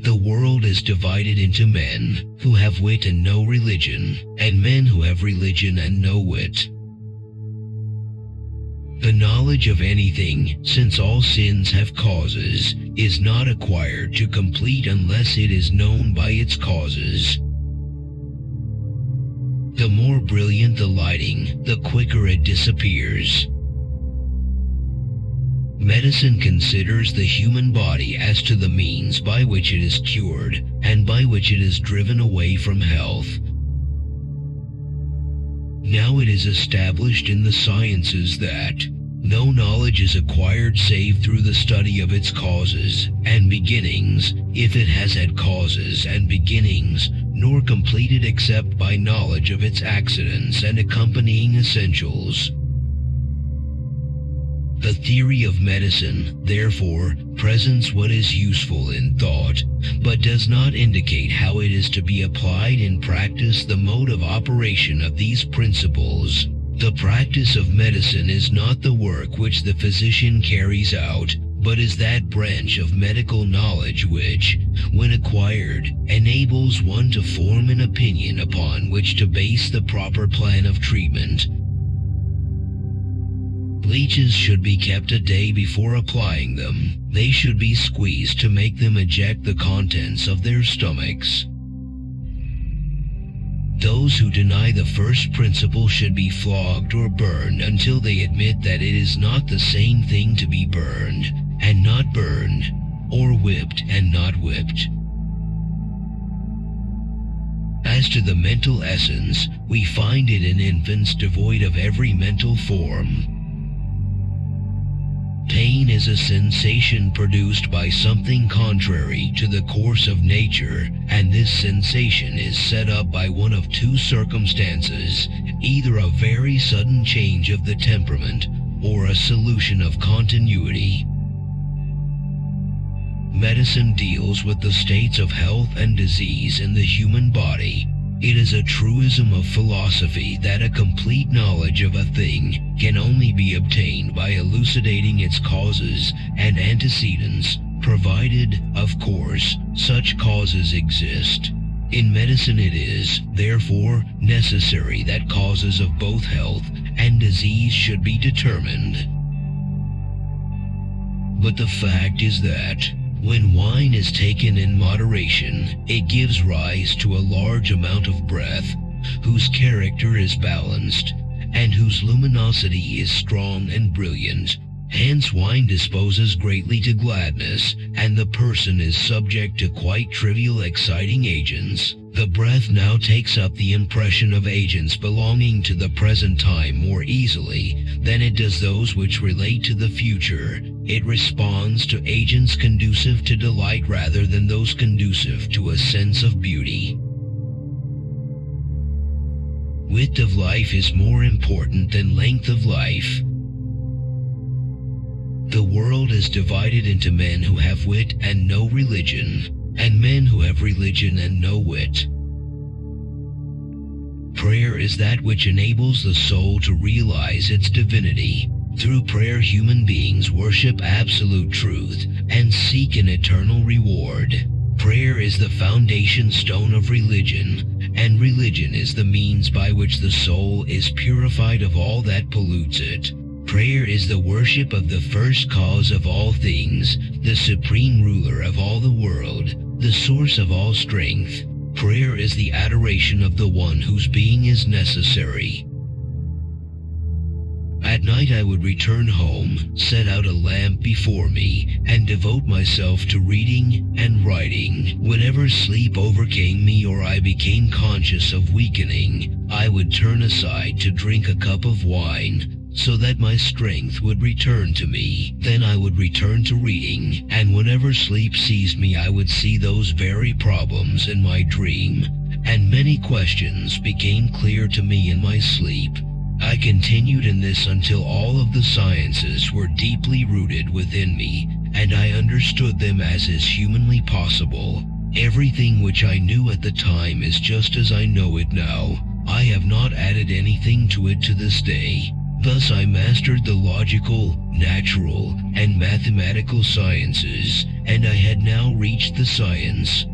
The world is divided into men who have wit and no religion, and men who have religion and no wit. The knowledge of anything, since all sins have causes, is not acquired to complete unless it is known by its causes. The more brilliant the lighting, the quicker it disappears. Medicine considers the human body as to the means by which it is cured and by which it is driven away from health. Now it is established in the sciences that no knowledge is acquired save through the study of its causes and beginnings, if it has had causes and beginnings, nor completed except by knowledge of its accidents and accompanying essentials. The theory of medicine, therefore, presents what is useful in thought, but does not indicate how it is to be applied in practice. The mode of operation of these principles. The practice of medicine is not the work which the physician carries out, but is that branch of medical knowledge which, when acquired, enables one to form an opinion upon which to base the proper plan of treatment. Leeches should be kept a day before applying them. They should be squeezed to make them eject the contents of their stomachs. Those who deny the first principle should be flogged or burned until they admit that it is not the same thing to be burned and not burned, or whipped and not whipped. As to the mental essence, we find it in infants devoid of every mental form. Pain is a sensation produced by something contrary to the course of nature, and this sensation is set up by one of two circumstances, either a very sudden change of the temperament or a solution of continuity. Medicine deals with the states of health and disease in the human body. It is a truism of philosophy that a complete knowledge of a thing can only be obtained by elucidating its causes and antecedents, provided, of course, such causes exist. In medicine it is, therefore, necessary that causes of both health and disease should be determined. But the fact is that, when wine is taken in moderation, it gives rise to a large amount of breath, whose character is balanced, and whose luminosity is strong and brilliant. Hence wine disposes greatly to gladness, and the person is subject to quite trivial exciting agents. The breath now takes up the impression of agents belonging to the present time more easily than it does those which relate to the future. It responds to agents conducive to delight rather than those conducive to a sense of beauty. Width of life is more important than length of life. The world is divided into men who have wit and no religion, and men who have religion and no wit. Prayer is that which enables the soul to realize its divinity. Through prayer, human beings worship absolute truth and seek an eternal reward. Prayer is the foundation stone of religion, and religion is the means by which the soul is purified of all that pollutes it. Prayer is the worship of the first cause of all things, the supreme ruler of all the world, the source of all strength. Prayer is the adoration of the one whose being is necessary. At night I would return home, set out a lamp before me, and devote myself to reading and writing. Whenever sleep overcame me or I became conscious of weakening, I would turn aside to drink a cup of wine, so that my strength would return to me. Then I would return to reading, and whenever sleep seized me I would see those very problems in my dream, and many questions became clear to me in my sleep. I continued in this until all of the sciences were deeply rooted within me, and I understood them as is humanly possible. Everything which I knew at the time is just as I know it now. I have not added anything to it to this day. Thus I mastered the logical, natural, and mathematical sciences, and I had now reached the science